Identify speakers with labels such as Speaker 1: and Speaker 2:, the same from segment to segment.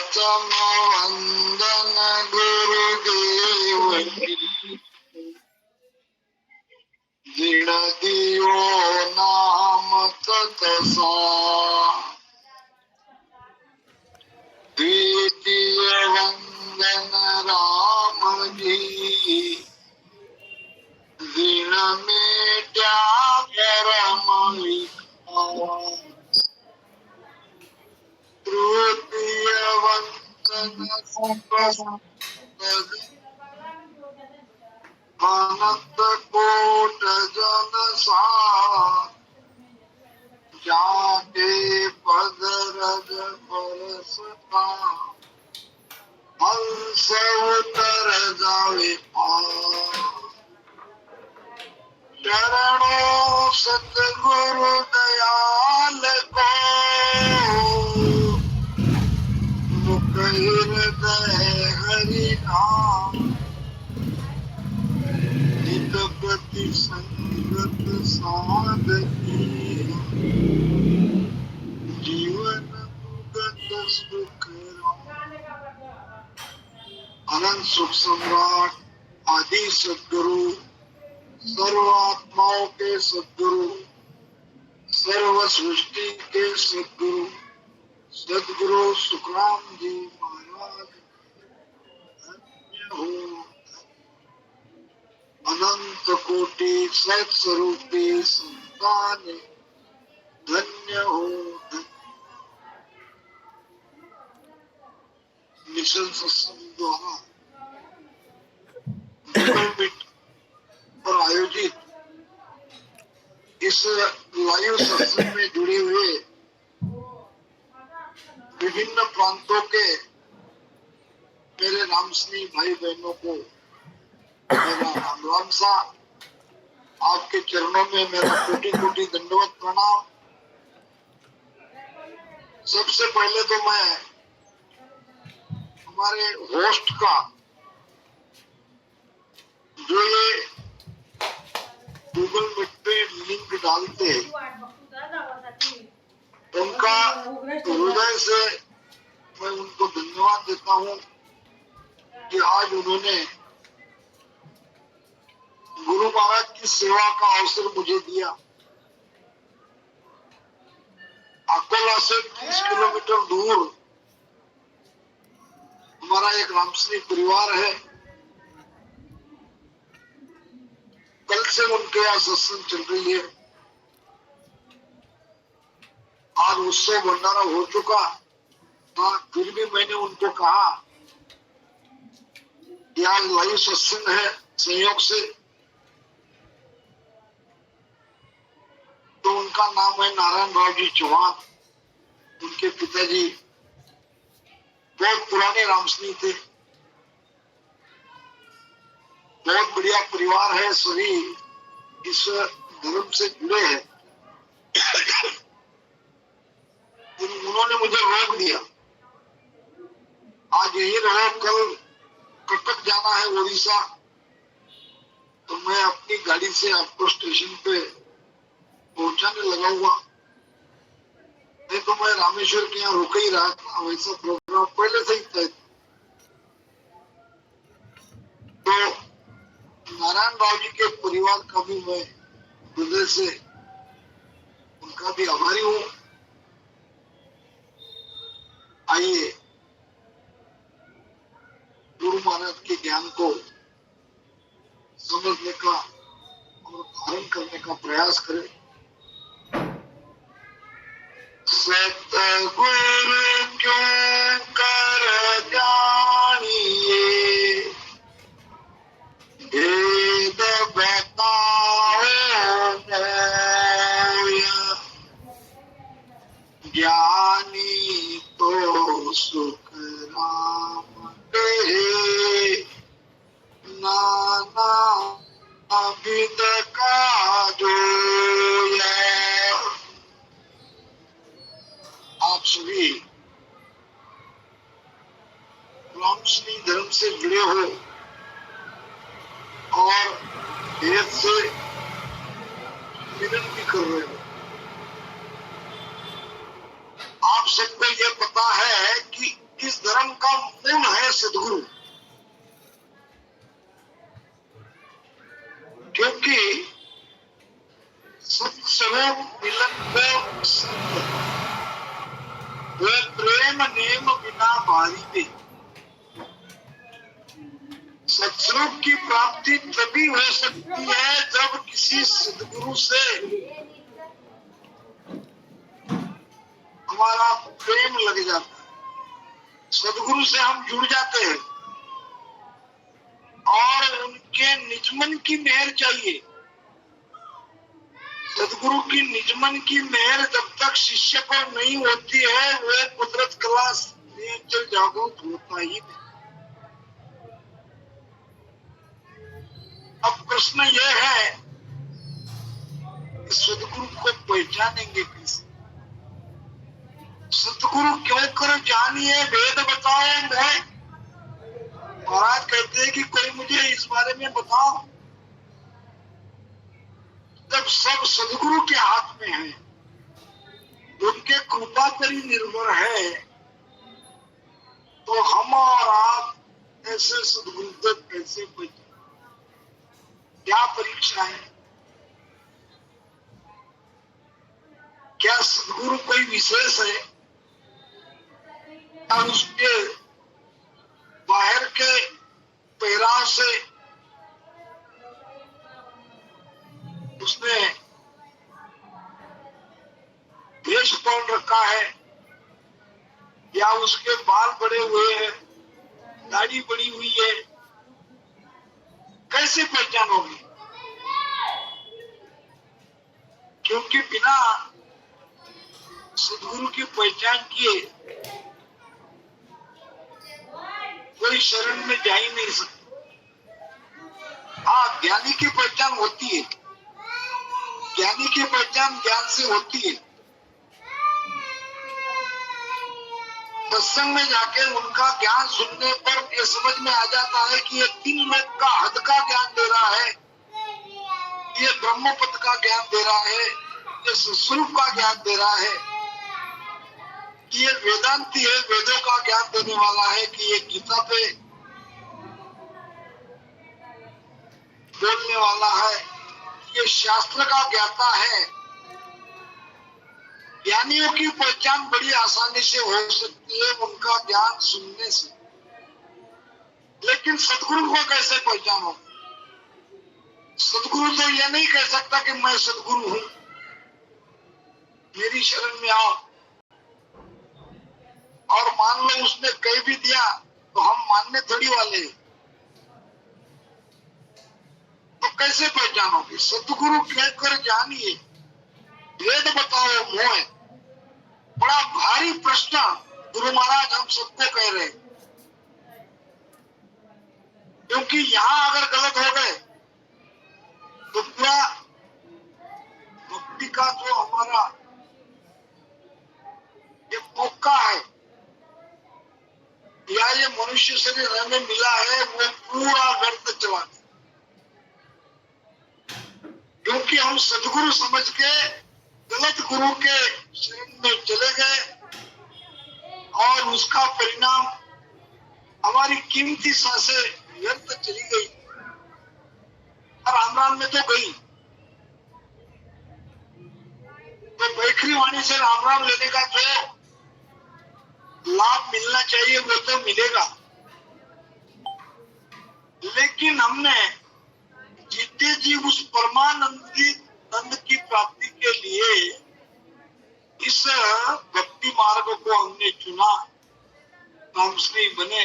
Speaker 1: प्रथम वंदन गुरुदेव जिण दियो नाम तत्सा। द्वितीय वंदन राम जी जिण मेट्या परम विकार। तृतीय वंदन अनंत कोट जन सार। जाके पद रज परसता हंस उतर जावे पार। चरणों सतगुरु दयाल को मुख हृदय हरि नाम। नित प्रति संगत साधकी जीवन मुगत सुख राम। अनंत सुख सम्राट आदि सद्गुरु, सर्व आत्माओं के सद्गुरु, सर्व सृष्टि के सद्गुरु सद्गुरु सुखराम जी महाराज धन्य हो। अनंत कोटि सत स्वरूपी संतान धन्य हो। मिशन सत्संग द्वारा पर आयोजित इस लाइव सत्संग में जुड़े हुए विभिन्न प्रांतों के मेरे रामस्नेही भाई बहनों को मेरा राम राम सा। आपके चरणों में मेरा कोटि कोटि दंडवत प्रणाम। सबसे पहले तो मैं हमारे होस्ट का जो ये गूगल मीट पे लिंक डालते हैं उनका हृदय से मैं उनको धन्यवाद देता हूँ कि आज उन्होंने गुरु महाराज की सेवा का अवसर मुझे दिया। अकोला से 30 किलोमीटर दूर हमारा एक रामस्नेही परिवार है। कल से उनके यहाँ सत्संग चल रही है। आज उत्सव भंडारा हो चुका था, फिर भी मैंने उनको कहा कि आज लाइव सत्संग है संयोग से। तो उनका नाम है नारायण राव जी चौहान। उनके पिताजी बहुत पुराने रामस्नेही थे। बहुत बढ़िया परिवार है, सभी इस धर्म से जुड़े हैं। उन्होंने मुझे रोक दिया, आज यही रहो, कल कटक जाना है ओडिशा। तो मैं अपनी गाड़ी से आपको स्टेशन पे पहुंचाने लगा हुआ। नहीं तो मैं रामेश्वर के यहाँ रुक ही रहा था, वैसा प्रोग्राम पहले से ही तय। तो नारायण राव जी के परिवार का भी मैं हृदय से उनका भी आभारी हूँ। आइए गुरु महाराज के ज्ञान को समझने का और धारण करने का प्रयास करें। सतगुरु क्यों कर जानिए वेद बताओ ज्ञानी तो सुख राम कहे नाना विद का जो। आप सभी रामस्नेही धर्म से जुड़े हो और वेद से मिलन भी कर रहे हो। आप सबको ये पता है कि इस धर्म धर्म का मूल है सदगुरु। क्योंकि सत्स्वरूप मिलन को सिद्ध, वे प्रेम नेम बिना भारी दे। सत्स्वरूप की प्राप्ति तभी हो सकती है जब किसी सदगुरु से हमारा प्रेम लग जाता है, सदगुरु से हम जुड़ जाते हैं और उनके निजमन की मेहर चाहिए। सदगुरु की निजमन की मेहर जब तक शिष्य पर नहीं होती है, वह कुदरत कला नेचर जागरूक होता ही नहीं। अब प्रश्न यह है कि सदगुरु को पहचानेंगे कैसे? सदगुरु क्यों कर जानिए, वेद बताओ मैं। महाराज कहते हैं कि कोई मुझे इस बारे में बताओ। जब सब सदगुरु के हाथ में है, उनके कृपा पर ही निर्भर है, तो हम और आप ऐसे सदगुरु तक कैसे पहुंचे? क्या परीक्षा है? क्या सदगुरु कोई विशेष है या उसके बाहर के पहराव से उसने वेश पहन रखा है, या उसके बाल बड़े हुए हैं, दाढ़ी बड़ी हुई है? कैसे पहचानोगे? क्योंकि बिना सदगुरु की पहचान किए कोई शरण में जा ही नहीं सकता। हाँ, ज्ञानी की पहचान होती है, ज्ञानी की पहचान ज्ञान से होती है। सत्संग में जाके उनका ज्ञान सुनने पर ये समझ में आ जाता है कि ये 3 लोक का हद का ज्ञान दे रहा है, ये ब्रह्म पद का ज्ञान दे रहा है, ये स्वरूप का ज्ञान दे रहा है, कि ये वेदांती है, वेदों का ज्ञान देने वाला है, कि ये गीता पे बोलने वाला है, ये शास्त्र का ज्ञाता है। ज्ञानियों की पहचान बड़ी आसानी से हो सकती है उनका ज्ञान सुनने से, लेकिन सदगुरु को कैसे पहचानो? सदगुरु तो यह नहीं कह सकता कि मैं सदगुरु हूं, मेरी शरण में आओ। और मान लो उसने कह भी दिया तो हम मानने थोड़ी वाले हैं। तो कैसे पहचानोगे? सदगुरु कहकर जानिए, वेद बताओ मोह। बड़ा भारी प्रश्न गुरु महाराज हम सबको कह रहे हैं, क्योंकि यहाँ अगर गलत हो गए तो पूरा भक्ति का जो हमारा ये मौका है या ये मनुष्य शरीर हमें मिला है, वो पूरा व्यर्थ चला गया। क्योंकि हम सदगुरु समझ के गलत गुरु के शरण में चले गए और उसका परिणाम हमारी कीमती सांसें व्यर्थ चली गई। और राम राम में तो गई, तो बैखरी वाणी से राम राम लेने का जो लाभ मिलना चाहिए वो तो मिलेगा, लेकिन हमने जीते जी उस परमानंद की प्राप्ति के लिए इस भक्ति मार्ग को हमने चुना, हम उसमें बने,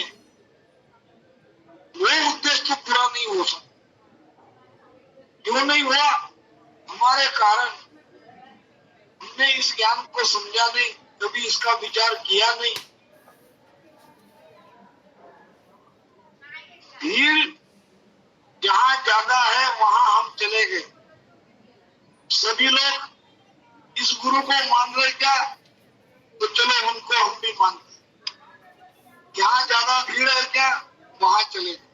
Speaker 1: वो उद्देश्य तो पूरा नहीं हो सकता। क्यों नहीं हुआ? हमारे कारण हमने इस ज्ञान को समझा नहीं, कभी इसका विचार किया नहीं। भीड़ जहां ज्यादा है वहां हम चले गए। सभी लोग इस गुरु को मान रहे क्या, तो चलो उनको हम भी मानते। जहां ज्यादा भीड़ है क्या, वहां चले गए।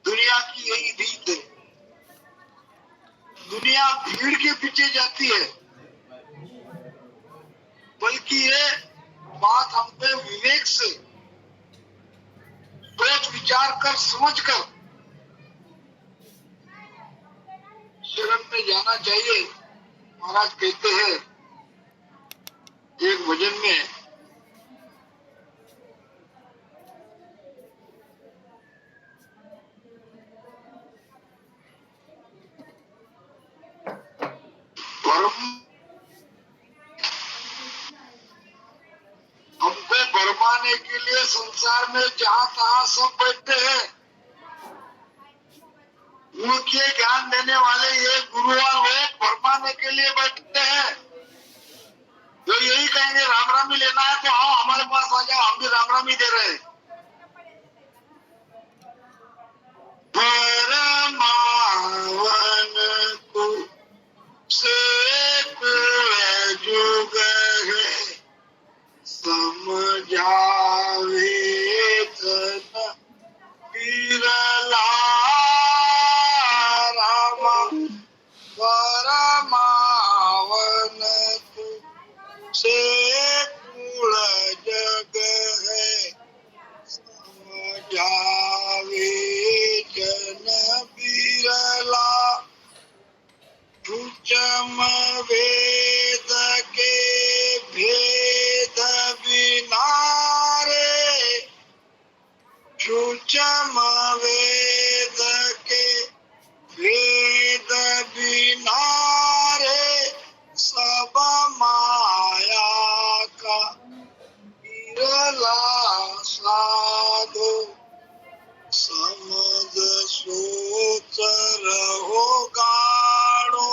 Speaker 1: दुनिया की यही रीत है, दुनिया भीड़ के पीछे जाती है, बल्कि ये बात हमको विवेक से सोच विचार कर समझ कर शरण में जाना चाहिए। महाराज कहते हैं एक भजन में, हमको भरमाने के लिए संसार में जहाँ तहाँ सब बैठते हैं, उनके ज्ञान देने वाले ये गुरुवार लोग भरमाने के लिए बैठते हैं। जो यही कहेंगे राम रामी लेना है तो आओ हमारे पास आ जाओ, हम भी राम रामी दे रहे हैं। परमावन को से जुग है समझावे तन बिरला रामा परमावन को से कुल जग है समझावे जन बिरला चम वेद के भेद बिनारे, चम वेद के भेद बिनारे, सब माया का बिरला साधो समझ सोच रहो गाड़ो।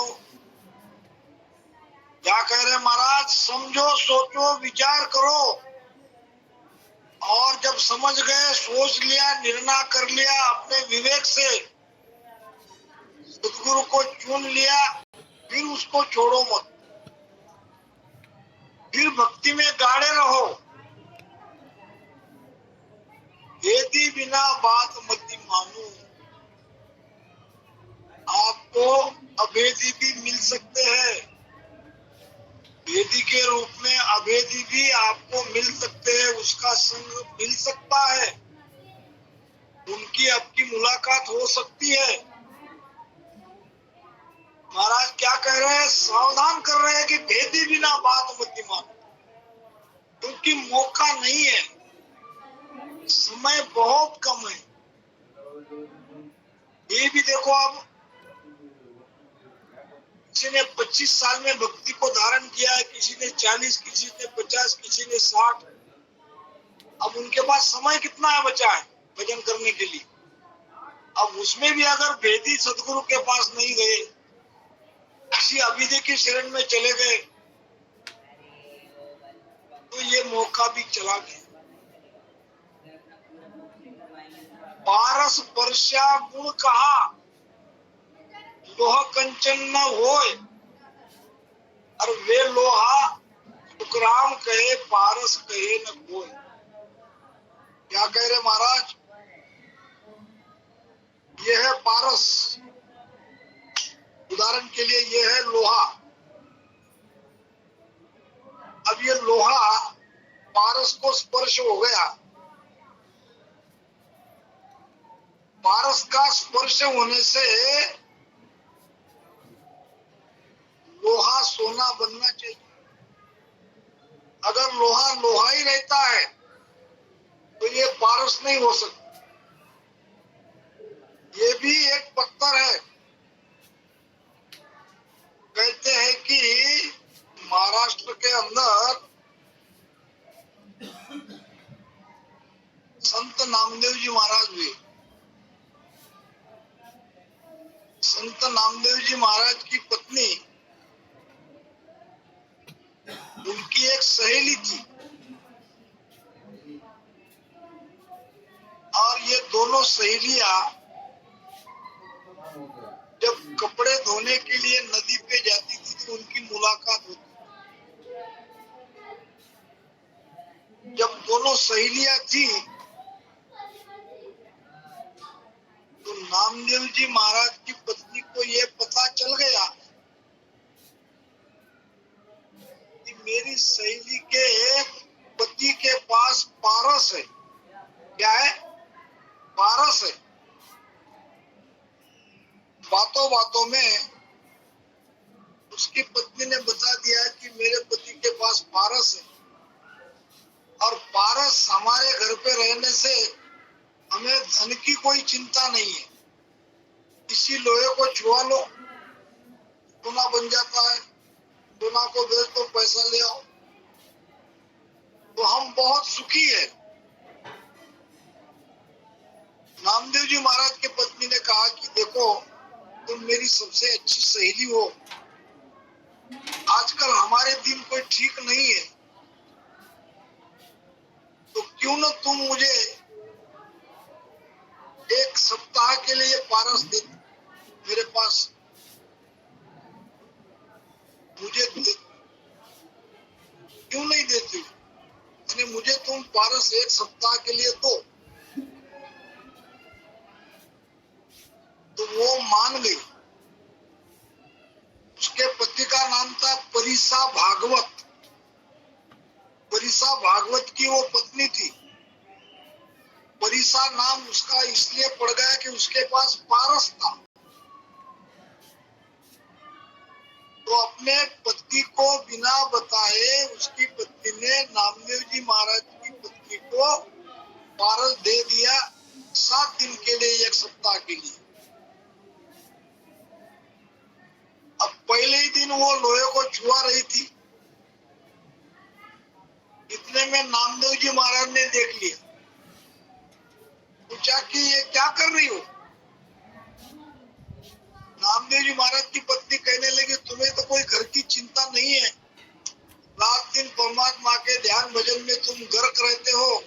Speaker 1: क्या कह रहे महाराज? समझो, सोचो, विचार करो, और जब समझ गए, सोच लिया, निर्णय कर लिया अपने विवेक से, सद्गुरु को चुन लिया, फिर उसको छोड़ो मत, फिर भक्ति में गाड़े रहो। भेदी बिना बात मत मानो। आपको अभेदी भी मिल सकते हैं, भेदी के रूप में अभेदी भी आपको मिल सकते हैं, उसका संग मिल सकता है, उनकी आपकी मुलाकात हो सकती है। महाराज क्या कह रहे हैं? सावधान कर रहे हैं कि भेदी बिना बात मत मानो, क्योंकि मौका नहीं है, समय बहुत कम है। ये भी देखो, अब किसी ने 25 साल में भक्ति को धारण किया है, किसी ने 40, किसी ने 50, किसी ने 60। अब उनके पास समय कितना है बचा है भजन करने के लिए? अब उसमें भी अगर भेदी सदगुरु के पास नहीं गए, किसी अभिधि की शरण में चले गए, तो ये मौका भी चला गया। पारस वर्षा गुण कहा, लोहा कंचन न होए, और वे लोहा सुखराम कहे, पारस कहे न कोई। क्या कह रहे महाराज? ये है पारस, उदाहरण के लिए ये है लोहा। अब ये लोहा पारस को स्पर्श हो गया, पारस का स्पर्श होने से लोहा सोना बनना चाहिए। अगर लोहा लोहा ही रहता है तो ये पारस नहीं हो सकता। ये भी एक पत्थर है। कहते हैं कि महाराष्ट्र के अंदर संत नामदेव जी महाराज हुए। संत नामदेव जी महाराज की पत्नी, उनकी एक सहेली थी, और ये दोनों सहेलियां जब कपड़े धोने के लिए नदी पे जाती थी तो उनकी मुलाकात होती। जब दोनों सहेलियां थी तो नामदेव जी महाराज की पत्नी को ये पता चल गया कि मेरी सहेली के पति के पास पारस है। क्या है? पारस है। बातों बातों में उसकी पत्नी ने बता दिया कि मेरे पति के पास पारस है, और पारस हमारे घर पे रहने से हमें धन की कोई चिंता नहीं है। इसी लोहे को छुआ लो, सोना बन जाता है, सोना को बेच दो, पैसा ले आओ, तो हम बहुत सुखी है। नामदेव जी महाराज की पत्नी ने कहा कि देखो, तुम मेरी सबसे अच्छी सहेली हो, आजकल हमारे दिन कोई ठीक नहीं है, तो क्यों न तुम मुझे एक सप्ताह के लिए पारस दे, मेरे पास मुझे दे, क्यों नहीं देती? यानी मुझे तुम पारस एक सप्ताह के लिए दो। तो वो मान गई। उसके पति का नाम था परिसा भागवत। परिसा भागवत की वो पत्नी थी। परिसा नाम उसका इसलिए पड़ गया कि उसके पास पारस था। तो अपने पति को बिना बताए उसकी पत्नी ने नामदेव जी महाराज की पत्नी को पारस दे दिया, 7 दिन के लिए, एक सप्ताह के लिए। अब पहले ही दिन वो लोहे को छुआ रही थी, इतने में नामदेव जी महाराज ने देख लिया। पूछा कि ये क्या कर रही हो? नामदेव जी महाराज की पत्नी कहने लगी, तुम्हें तो कोई घर की चिंता नहीं है, रात दिन परमात्मा के ध्यान भजन में तुम गर्क रहते हो,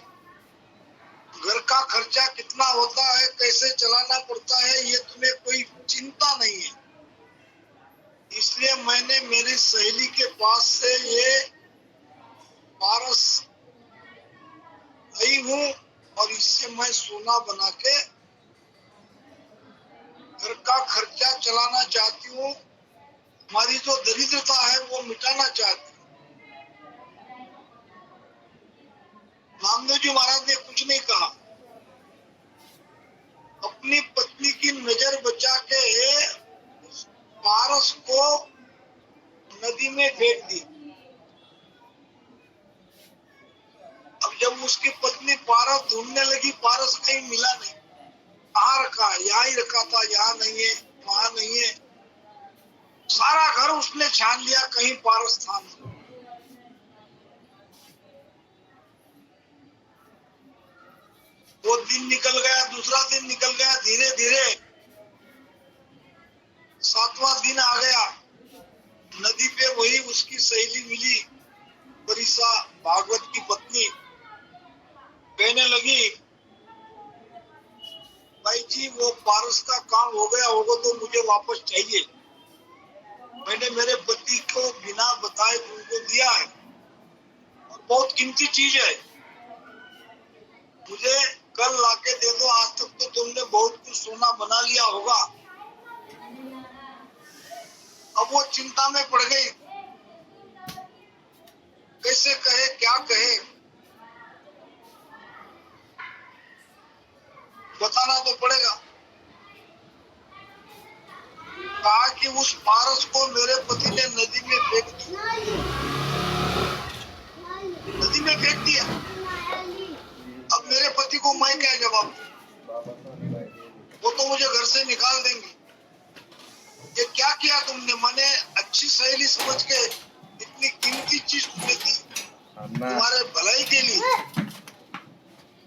Speaker 1: घर का खर्चा कितना होता है, कैसे चलाना पड़ता है, ये तुम्हें कोई चिंता नहीं है। इसलिए मैंने मेरी सहेली के पास से ये पारस लाई हूँ, और इससे मैं सोना बना के घर का खर्चा चलाना चाहती हूँ, हमारी जो दरिद्रता है वो मिटाना चाहती हूँ। नामदेव जी महाराज ने कुछ नहीं कहा, अपनी पत्नी की नजर बचा के पारस को नदी में फेंक दी। अब जब उसकी पत्नी पारस ढूंढने लगी, पारस कहीं मिला नहीं। कहाँ रखा? यहाँ ही रखा था, यहाँ नहीं है, वहां नहीं है। सारा घर उसने छान लिया, कहीं पारस था नहीं। वो दिन निकल गया, दूसरा दिन निकल गया, धीरे धीरे 7वां दिन आ गया। नदी पे वही उसकी सहेली मिली, परिसा भागवत की पत्नी। कहने लगी, भाई जी, वो पारस का काम हो गया होगा तो मुझे वापस चाहिए। मैंने मेरे पति को बिना बताए तुमको दिया है, और बहुत कीमती चीज है, मुझे कल लाके दे दो। आज तक तो तुमने बहुत कुछ सोना बना लिया होगा। अब वो चिंता में पड़ गई, कैसे कहे, क्या कहे, बताना तो पड़ेगा। कहा कि उस पारस को मेरे पति ने नदी में फेंक दिया। नदी में फेंक दिया। अब मेरे पति को मैं क्या जवाब दूं? वो तो मुझे घर से निकाल देंगे। ये क्या किया तुमने? मैंने अच्छी सहेली समझ के इतनी कीमती चीज तुम्हें दी, तुम्हारे भलाई के लिए।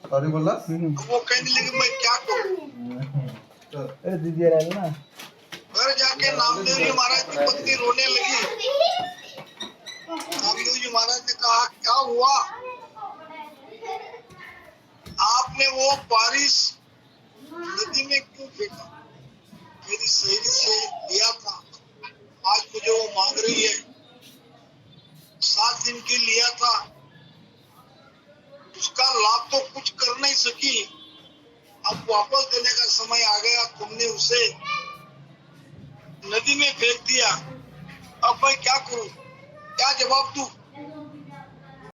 Speaker 2: सॉरी बोला।
Speaker 1: वो कहने लगी, मैं क्या करूं? घर जाके नामदेव जी महाराज की पत्नी रोने लगी। नामदेव जी महाराज ने कहा, क्या हुआ? आपने वो पारस नदी में क्यों फेंका? मेरी सहेली से लिया था, आज मुझे वो मांग रही है। 7 दिन के लिया था, उसका लाभ तो कुछ कर नहीं सकी, अब वापस देने का समय आ गया, तुमने उसे नदी में फेंक दिया। अब मैं क्या करूं? क्या जवाब दूं?